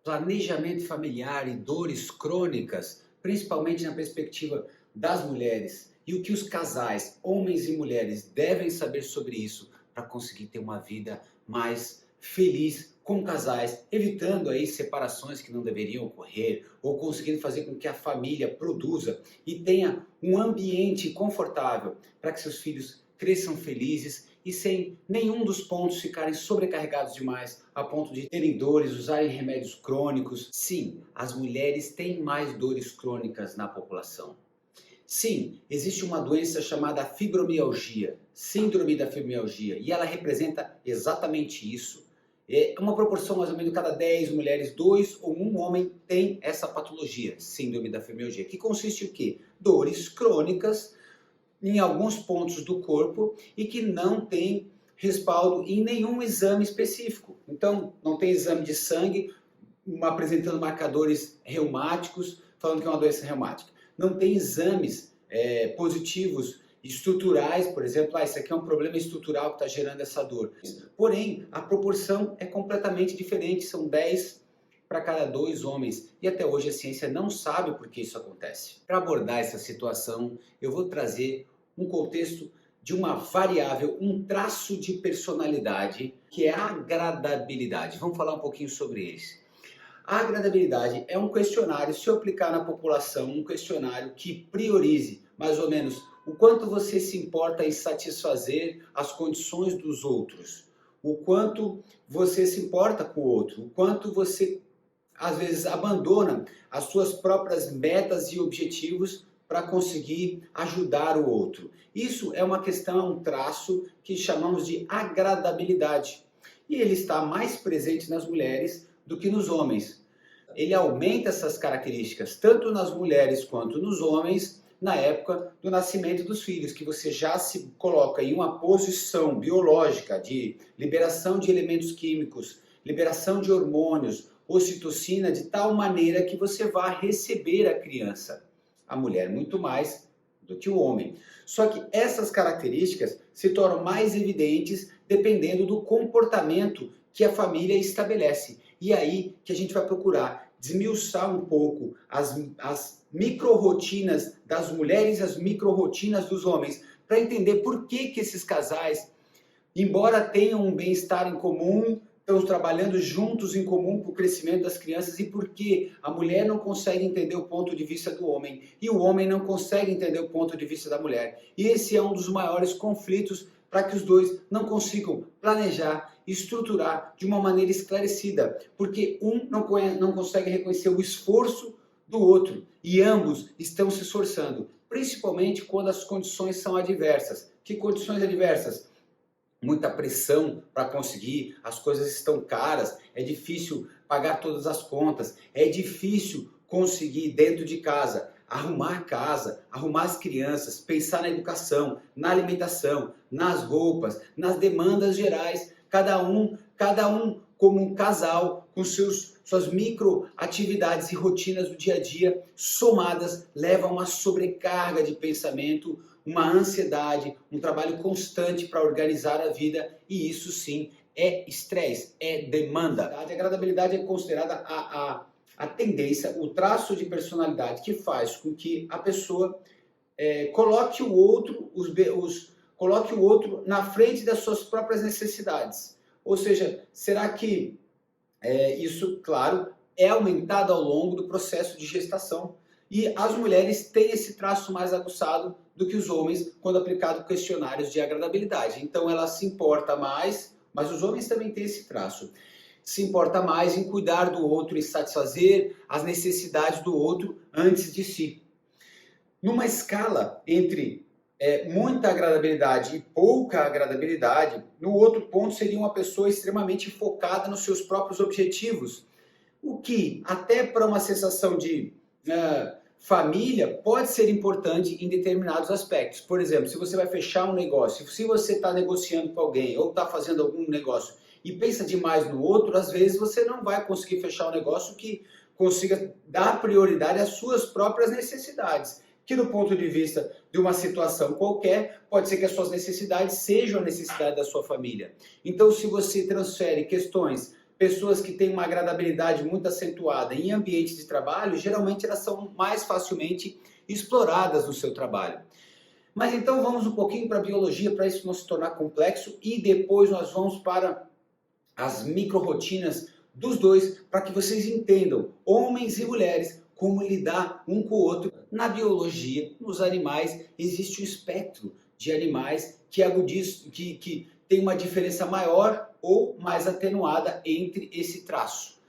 planejamento familiar e dores crônicas, principalmente na perspectiva das mulheres, e o que os casais, homens e mulheres, devem saber sobre isso para conseguir ter uma vida mais feliz com casais, evitando aí separações que não deveriam ocorrer, ou conseguindo fazer com que a família produza e tenha um ambiente confortável para que seus filhos cresçam felizes e sem nenhum dos pontos ficarem sobrecarregados demais a ponto de terem dores, usarem remédios crônicos. Sim, as mulheres têm mais dores crônicas na população. Sim, existe uma doença chamada fibromialgia, síndrome da fibromialgia, e ela representa exatamente isso. É uma proporção mais ou menos de cada 10 mulheres, 2 ou 1 homem tem essa patologia, síndrome da fibromialgia, que consiste em o quê? Dores crônicas em alguns pontos do corpo e que não tem respaldo em nenhum exame específico. Então, não tem exame de sangue apresentando marcadores reumáticos, falando que é uma doença reumática. Não tem exames positivos estruturais, por exemplo, isso aqui é um problema estrutural que está gerando essa dor. Porém, a proporção é completamente diferente, são 10 para cada 2 homens. E até hoje a ciência não sabe por que isso acontece. Para abordar essa situação, eu vou trazer um contexto de uma variável, um traço de personalidade, que é a agradabilidade. Vamos falar um pouquinho sobre eles. A agradabilidade é um questionário, se eu aplicar na população, um questionário que priorize, mais ou menos, o quanto você se importa em satisfazer as condições dos outros, o quanto você se importa com o outro, o quanto você, às vezes, abandona as suas próprias metas e objetivos para conseguir ajudar o outro. Isso é uma questão, um traço que chamamos de agradabilidade. E ele está mais presente nas mulheres do que nos homens. Ele aumenta essas características, tanto nas mulheres quanto nos homens, na época do nascimento dos filhos, que você já se coloca em uma posição biológica de liberação de elementos químicos, liberação de hormônios, ocitocina, de tal maneira que você vai receber a criança. A mulher muito mais do que o homem. Só que essas características se tornam mais evidentes dependendo do comportamento que a família estabelece. E aí que a gente vai procurar desmiuçar um pouco as micro-rotinas das mulheres e as micro-rotinas dos homens, para entender por que esses casais, embora tenham um bem-estar em comum, estão trabalhando juntos em comum para o crescimento das crianças, e por que a mulher não consegue entender o ponto de vista do homem e o homem não consegue entender o ponto de vista da mulher. E esse é um dos maiores conflitos para que os dois não consigam planejar, estruturar de uma maneira esclarecida, porque um não consegue reconhecer o esforço do outro e ambos estão se esforçando, principalmente quando as condições são adversas. Que condições adversas? Muita pressão para conseguir, as coisas estão caras, é difícil pagar todas as contas, é difícil conseguir dentro de casa, arrumar a casa, arrumar as crianças, pensar na educação, na alimentação, nas roupas, nas demandas gerais, cada um como um casal, com suas micro atividades e rotinas do dia a dia somadas, levam a uma sobrecarga de pensamento, uma ansiedade, um trabalho constante para organizar a vida, e isso sim é estresse, é demanda. A agradabilidade é considerada a tendência, o traço de personalidade que faz com que a pessoa coloque o outro, coloque o outro na frente das suas próprias necessidades. Ou seja, será que isso, claro, é aumentado ao longo do processo de gestação? E as mulheres têm esse traço mais aguçado do que os homens quando aplicado questionários de agradabilidade. Então ela se importa mais, mas os homens também têm esse traço. Se importa mais em cuidar do outro e satisfazer as necessidades do outro antes de si. Numa escala entre muita agradabilidade e pouca agradabilidade, no outro ponto seria uma pessoa extremamente focada nos seus próprios objetivos, o que até para uma sensação de família pode ser importante em determinados aspectos. Por exemplo, se você vai fechar um negócio, se você está negociando com alguém ou está fazendo algum negócio e pensa demais no outro, às vezes você não vai conseguir fechar um negócio que consiga dar prioridade às suas próprias necessidades. Que do ponto de vista de uma situação qualquer, pode ser que as suas necessidades sejam a necessidade da sua família. Então, se você transfere questões Pessoas que têm uma agradabilidade muito acentuada em ambientes de trabalho, geralmente elas são mais facilmente exploradas no seu trabalho. Mas então vamos um pouquinho para a biologia, para isso não se tornar complexo, e depois nós vamos para as micro-rotinas dos dois, para que vocês entendam, homens e mulheres, como lidar um com o outro. Na biologia, nos animais, existe um espectro de animais que tem uma diferença maior ou mais atenuada entre esse traço.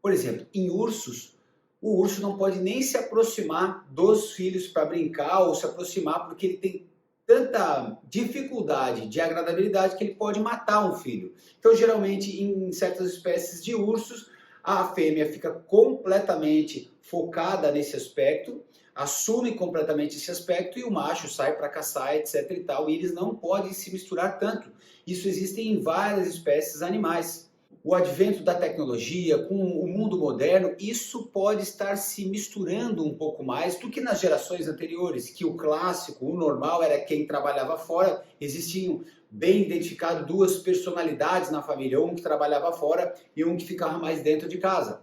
Por exemplo, em ursos, o urso não pode nem se aproximar dos filhos para brincar ou se aproximar porque ele tem tanta dificuldade de agradabilidade que ele pode matar um filho. Então, geralmente, em certas espécies de ursos, a fêmea fica completamente focada nesse aspecto, assume completamente esse aspecto e o macho sai para caçar, etc e tal, e eles não podem se misturar tanto. Isso existe em várias espécies animais. O advento da tecnologia, com o mundo moderno, isso pode estar se misturando um pouco mais do que nas gerações anteriores, que o clássico, o normal era quem trabalhava fora, existiam bem identificado duas personalidades na família, um que trabalhava fora e um que ficava mais dentro de casa.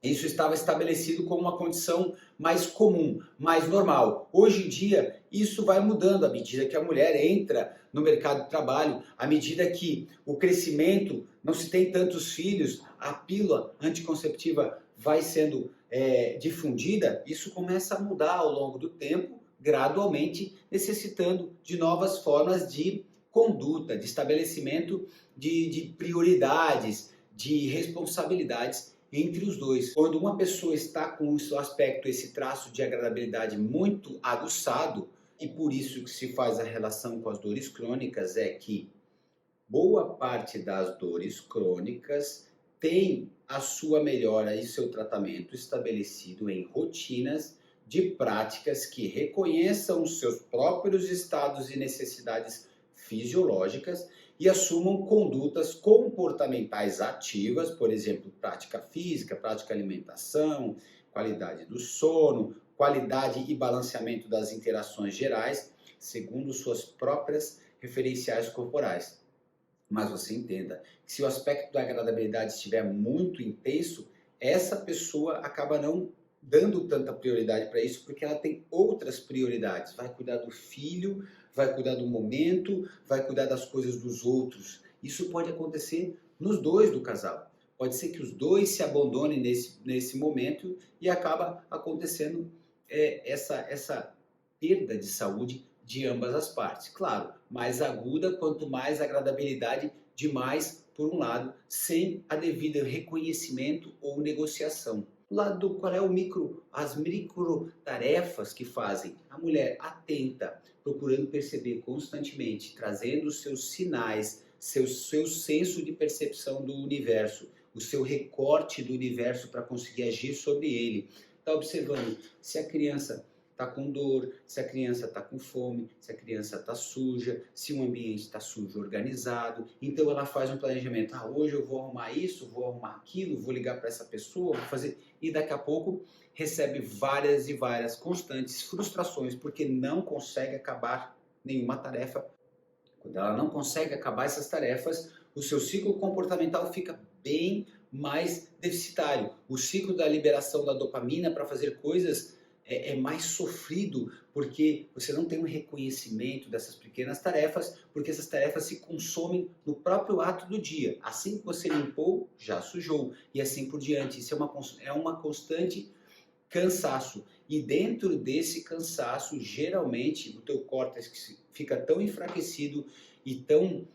Isso estava estabelecido como uma condição mais comum, mais normal. Hoje em dia, isso vai mudando à medida que a mulher entra no mercado de trabalho, à medida que o crescimento, não se tem tantos filhos, a pílula anticonceptiva vai sendo difundida, isso começa a mudar ao longo do tempo, gradualmente, necessitando de novas formas de conduta, de estabelecimento de prioridades, de responsabilidades entre os dois. Quando uma pessoa está com o seu aspecto, esse traço de agradabilidade muito aguçado, e por isso que se faz a relação com as dores crônicas, é que boa parte das dores crônicas tem a sua melhora e seu tratamento estabelecido em rotinas de práticas que reconheçam os seus próprios estados e necessidades fisiológicas e assumam condutas comportamentais ativas, por exemplo, prática física, prática alimentação, qualidade do sono, qualidade e balanceamento das interações gerais, segundo suas próprias referenciais corporais. Mas você entenda que se o aspecto da agradabilidade estiver muito intenso, essa pessoa acaba não dando tanta prioridade para isso, porque ela tem outras prioridades. Vai cuidar do filho, vai cuidar do momento, vai cuidar das coisas dos outros. Isso pode acontecer nos dois do casal. Pode ser que os dois se abandonem nesse momento e acaba acontecendo essa perda de saúde de ambas as partes. Claro, mais aguda, quanto mais agradabilidade demais, por um lado, sem a devida reconhecimento ou negociação. Do lado do qual é as micro tarefas que fazem a mulher atenta, procurando perceber constantemente, trazendo os seus sinais, seu senso de percepção do universo, o seu recorte do universo para conseguir agir sobre ele. Está observando se a criança está com dor, se a criança está com fome, se a criança está suja, se o ambiente está sujo, organizado. Então ela faz um planejamento. Hoje eu vou arrumar isso, vou arrumar aquilo, vou ligar para essa pessoa, vou fazer... E daqui a pouco recebe várias e várias constantes frustrações porque não consegue acabar nenhuma tarefa. Quando ela não consegue acabar essas tarefas, o seu ciclo comportamental fica bem mais deficitário. O ciclo da liberação da dopamina para fazer coisas é mais sofrido, porque você não tem um reconhecimento dessas pequenas tarefas, porque essas tarefas se consomem no próprio ato do dia. Assim que você limpou, já sujou, e assim por diante. Isso é uma constante cansaço. E dentro desse cansaço, geralmente, o teu córtex fica tão enfraquecido e tão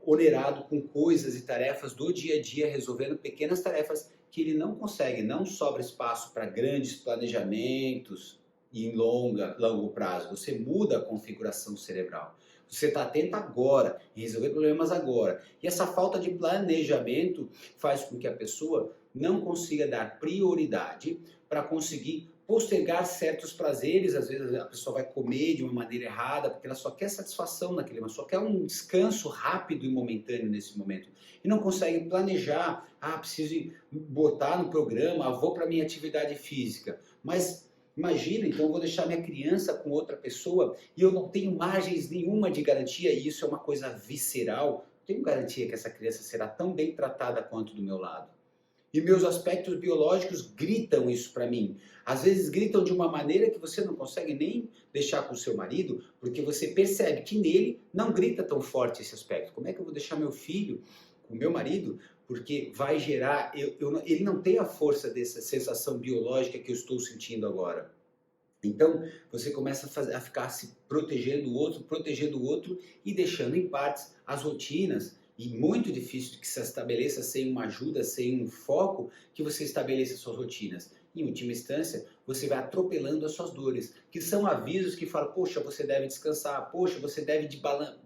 onerado com coisas e tarefas do dia a dia, resolvendo pequenas tarefas, que ele não consegue, não sobra espaço para grandes planejamentos em longo prazo. Você muda a configuração cerebral. Você está atento agora, em resolver problemas agora. E essa falta de planejamento faz com que a pessoa não consiga dar prioridade para conseguir postergar certos prazeres. Às vezes a pessoa vai comer de uma maneira errada, porque ela só quer satisfação naquele momento, só quer um descanso rápido e momentâneo nesse momento. E não consegue planejar, preciso botar no programa, vou para minha atividade física. Mas imagina, então eu vou deixar minha criança com outra pessoa e eu não tenho margens nenhuma de garantia, e isso é uma coisa visceral. tenho garantia que essa criança será tão bem tratada quanto do meu lado. E meus aspectos biológicos gritam isso para mim. Às vezes gritam de uma maneira que você não consegue nem deixar com o seu marido, porque você percebe que nele não grita tão forte esse aspecto. Como é que eu vou deixar meu filho com o meu marido? Porque vai gerar, ele não tem a força dessa sensação biológica que eu estou sentindo agora. Então, você começa a ficar se protegendo o outro e deixando em partes as rotinas. E muito difícil que se estabeleça sem uma ajuda, sem um foco, que você estabeleça suas rotinas. Em última instância, você vai atropelando as suas dores, que são avisos que falam, poxa, você deve descansar, poxa, você deve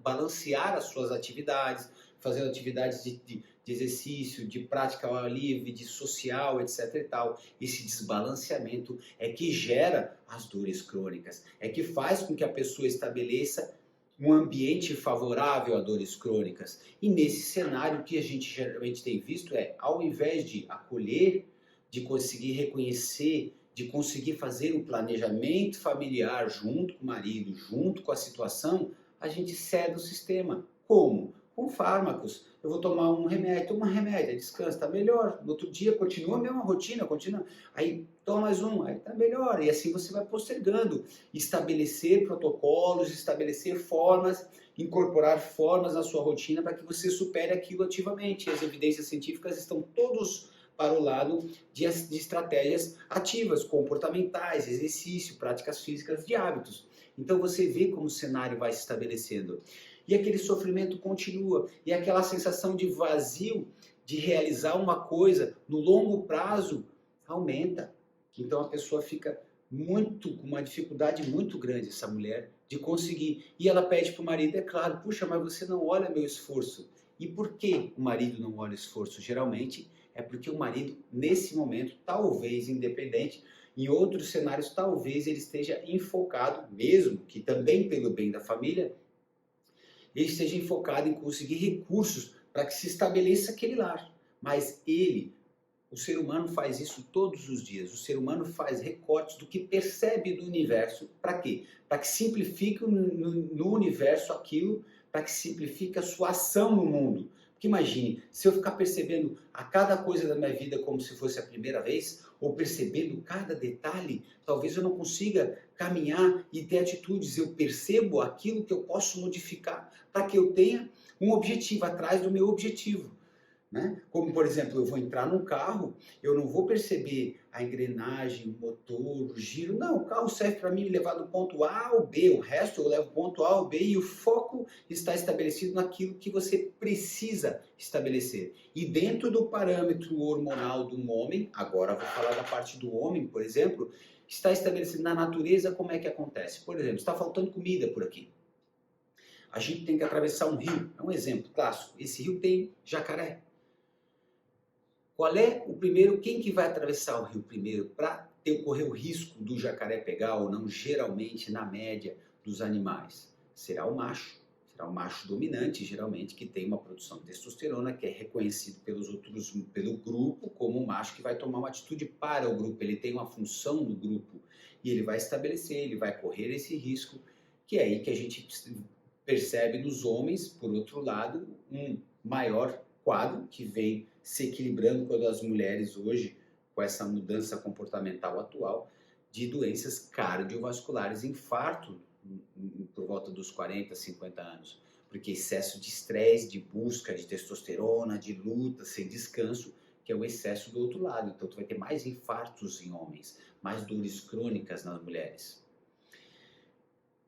balancear as suas atividades, fazendo atividades de exercício, de prática ao ar livre, de social, etc e tal. Esse desbalanceamento é que gera as dores crônicas, é que faz com que a pessoa estabeleça um ambiente favorável a dores crônicas. E nesse cenário, o que a gente geralmente tem visto é, ao invés de acolher, de conseguir reconhecer, de conseguir fazer um planejamento familiar junto com o marido, junto com a situação, a gente cede o sistema. Como? Com fármacos. Eu vou tomar um remédio, toma um remédio, descansa, tá melhor. No outro dia continua a mesma rotina, continua. Aí toma mais um, aí tá melhor. E assim você vai postergando. Estabelecer protocolos, estabelecer formas, incorporar formas na sua rotina para que você supere aquilo ativamente. As evidências científicas estão todos para o lado de estratégias ativas, comportamentais, exercício, práticas físicas, de hábitos. Então você vê como o cenário vai se estabelecendo. E aquele sofrimento continua. E aquela sensação de vazio, de realizar uma coisa no longo prazo, aumenta. Então a pessoa fica com uma dificuldade muito grande, essa mulher, de conseguir. E ela pede para o marido, é claro, puxa, mas você não olha meu esforço. E por que o marido não olha o esforço? Geralmente é porque o marido, nesse momento, talvez independente, em outros cenários, talvez ele esteja enfocado, mesmo que também pelo bem da família, ele esteja enfocado em conseguir recursos para que se estabeleça aquele lar. Mas o ser humano faz isso todos os dias. O ser humano faz recortes do que percebe do universo. Para quê? Para que simplifique no universo aquilo, para que simplifique a sua ação no mundo. Porque imagine, se eu ficar percebendo a cada coisa da minha vida como se fosse a primeira vez, ou percebendo cada detalhe, talvez eu não consiga caminhar e ter atitudes. Eu percebo aquilo que eu posso modificar para que eu tenha um objetivo atrás do meu objetivo. Né? Como, por exemplo, eu vou entrar num carro, eu não vou perceber a engrenagem, o motor, o giro. Não, o carro serve para mim levar do ponto A ao B, o resto eu levo do ponto A ao B e o foco está estabelecido naquilo que você precisa estabelecer. E dentro do parâmetro hormonal do homem, agora vou falar da parte do homem, por exemplo, está estabelecido na natureza como é que acontece. Por exemplo, está faltando comida por aqui. A gente tem que atravessar um rio, é um exemplo clássico. Esse rio tem jacaré. Qual é o primeiro, quem que vai atravessar o rio primeiro para correr o risco do jacaré pegar ou não, geralmente, na média dos animais? Será o macho dominante, geralmente, que tem uma produção de testosterona, que é reconhecido pelos outros, pelo grupo, como um macho que vai tomar uma atitude para o grupo, ele tem uma função no grupo, e ele vai estabelecer, ele vai correr esse risco, que é aí que a gente percebe nos homens, por outro lado, um maior quadro que vem se equilibrando com as mulheres hoje, com essa mudança comportamental atual, de doenças cardiovasculares, infarto por volta dos 40, 50 anos. Porque excesso de estresse, de busca de testosterona, de luta, sem descanso, que é o excesso do outro lado. Então, tu vai ter mais infartos em homens, mais dores crônicas nas mulheres.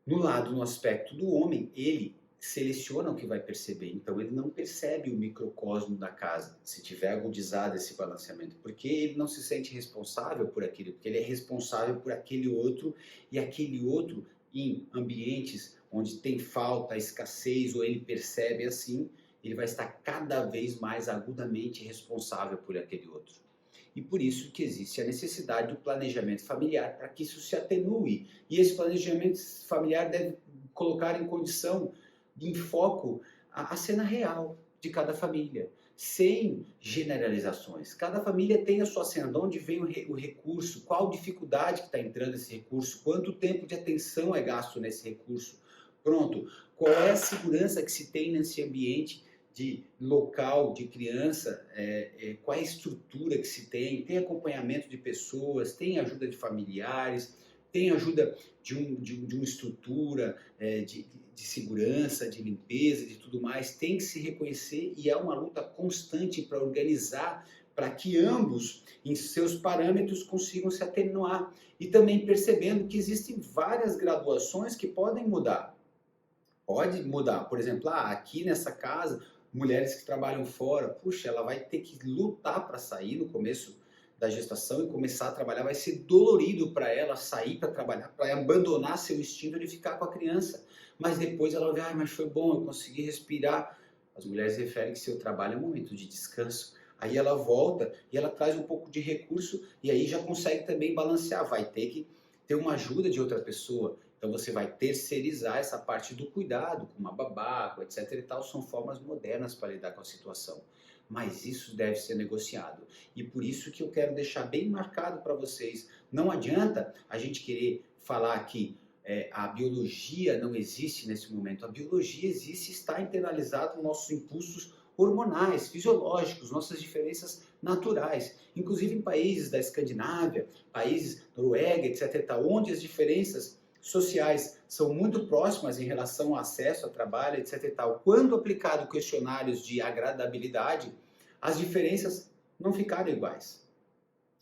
No aspecto do homem, ele seleciona o que vai perceber, então ele não percebe o microcosmo da casa, se tiver agudizado esse balanceamento, porque ele não se sente responsável por aquilo, porque ele é responsável por aquele outro, e aquele outro em ambientes onde tem falta, escassez, ou ele percebe assim, ele vai estar cada vez mais agudamente responsável por aquele outro. E por isso que existe a necessidade do planejamento familiar, para que isso se atenue. E esse planejamento familiar deve colocar em condição, em foco, a cena real de cada família, sem generalizações. Cada família tem a sua cena, de onde vem o recurso, qual dificuldade que está entrando esse recurso, quanto tempo de atenção é gasto nesse recurso. Pronto, qual é a segurança que se tem nesse ambiente de local de criança, qual é a estrutura que se tem acompanhamento de pessoas, tem ajuda de familiares, tem ajuda de uma estrutura de segurança, de limpeza, de tudo mais, tem que se reconhecer e é uma luta constante para organizar, para que ambos, em seus parâmetros, consigam se atenuar. E também percebendo que existem várias graduações que podem mudar. Pode mudar. Por exemplo, aqui nessa casa, mulheres que trabalham fora, puxa, ela vai ter que lutar para sair no começo da gestação e começar a trabalhar, vai ser dolorido para ela sair para trabalhar, para abandonar seu instinto de ficar com a criança. Mas depois ela vai, mas foi bom, eu consegui respirar. As mulheres referem que seu trabalho é um momento de descanso. Aí ela volta e ela traz um pouco de recurso e aí já consegue também balancear. Vai ter que ter uma ajuda de outra pessoa. Então você vai terceirizar essa parte do cuidado, com uma babá, etc e tal. São formas modernas para lidar com a situação. Mas isso deve ser negociado. E por isso que eu quero deixar bem marcado para vocês. Não adianta a gente querer falar que a biologia não existe nesse momento. A biologia existe e está internalizada nos nossos impulsos hormonais, fisiológicos, nossas diferenças naturais. Inclusive em países da Escandinávia, países Noruega, etc., onde as diferenças sociais são muito próximas em relação ao acesso a trabalho, etc. Quando aplicado questionários de agradabilidade, as diferenças não ficaram iguais.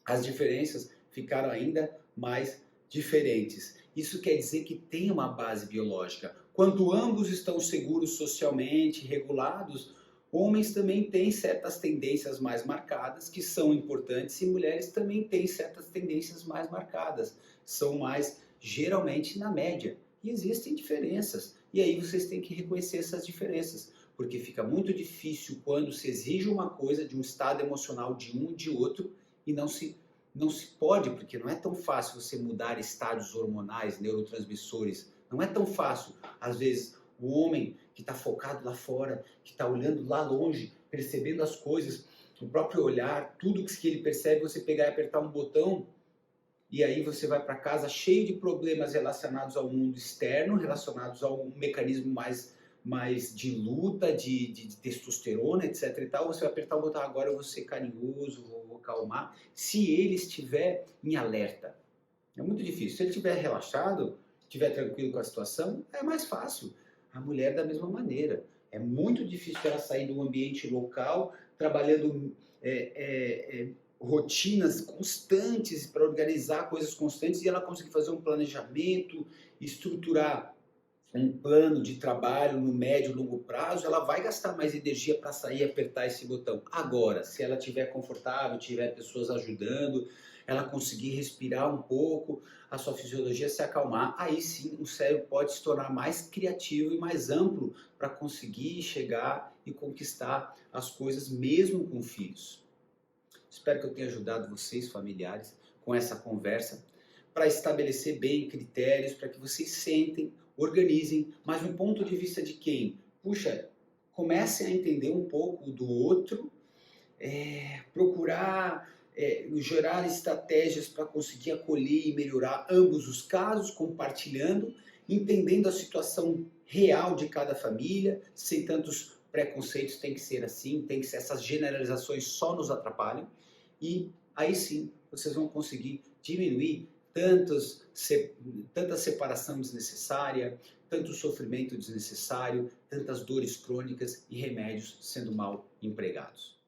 As diferenças ficaram ainda mais diferentes. Isso quer dizer que tem uma base biológica. Quando ambos estão seguros socialmente, regulados, homens também têm certas tendências mais marcadas, que são importantes, e mulheres também têm certas tendências mais marcadas, são mais, geralmente, na média. E existem diferenças, e aí vocês têm que reconhecer essas diferenças, porque fica muito difícil quando se exige uma coisa de um estado emocional de um e de outro, e não se pode, porque não é tão fácil você mudar estádios hormonais, neurotransmissores, não é tão fácil. Às vezes, o homem que está focado lá fora, que está olhando lá longe, percebendo as coisas, o próprio olhar, tudo que ele percebe, você pegar e apertar um botão, e aí você vai para casa cheio de problemas relacionados ao mundo externo, relacionados ao mecanismo mais de luta, de testosterona, etc e tal, você vai apertar o botão, agora eu vou ser carinhoso, vou calmar, se ele estiver em alerta. É muito difícil. Se ele estiver relaxado, estiver tranquilo com a situação, é mais fácil. A mulher da mesma maneira. É muito difícil ela sair do ambiente local, trabalhando rotinas constantes para organizar coisas constantes e ela conseguir fazer um planejamento, estruturar um plano de trabalho no médio e longo prazo, ela vai gastar mais energia para sair e apertar esse botão. Agora, se ela estiver confortável, tiver pessoas ajudando, ela conseguir respirar um pouco, a sua fisiologia se acalmar, aí sim o cérebro pode se tornar mais criativo e mais amplo para conseguir chegar e conquistar as coisas mesmo com filhos. Espero que eu tenha ajudado vocês, familiares, com essa conversa, para estabelecer bem critérios, para que vocês sentem, organizem, mas no ponto de vista de quem? Puxa, comecem a entender um pouco do outro, procurar gerar estratégias para conseguir acolher e melhorar ambos os casos, compartilhando, entendendo a situação real de cada família, sem tantos preconceitos, tem que ser assim, tem que ser, essas generalizações só nos atrapalham, e aí sim vocês vão conseguir diminuir tanta separação desnecessária, tanto sofrimento desnecessário, tantas dores crônicas e remédios sendo mal empregados.